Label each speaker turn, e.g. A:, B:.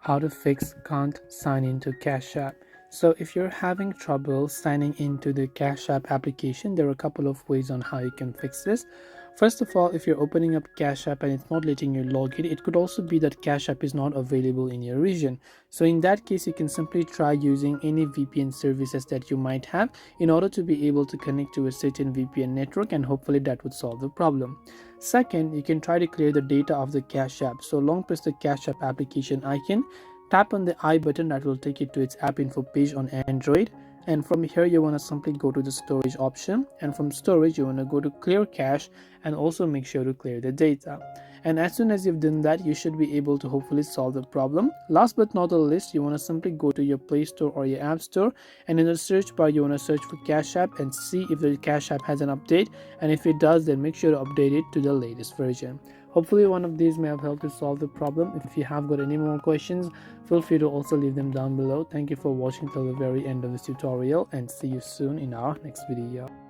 A: how to fix can't sign into Cash App. So if you're having trouble signing into the Cash App application, there are a couple of ways on how you can fix this. First of all, if you're opening up Cash App and it's not letting you log in, it could also be that Cash App is not available in your region. So in that case, you can simply try using any VPN services that you might have in order to be able to connect to a certain VPN network, and hopefully that would solve the problem. Second, you can try to clear the data of the Cash App. So long press the Cash App application icon, tap on the I button, that will take you to its app info page on Android, and from here you want to simply go to the storage option, and from storage you want to go to clear cache and also make sure to clear the data. And as soon as you've done that, you should be able to hopefully solve the problem. Last but not the least, you want to simply go to your Play Store or your App Store, and in the search bar you want to search for Cash App and see if the Cash App has an update, and if it does, then make sure to update it to the latest version. Hopefully one of these may have helped to solve the problem. If you have got any more questions, feel free to also leave them down below. Thank you for watching till the very end of this tutorial, and see you soon in our next video.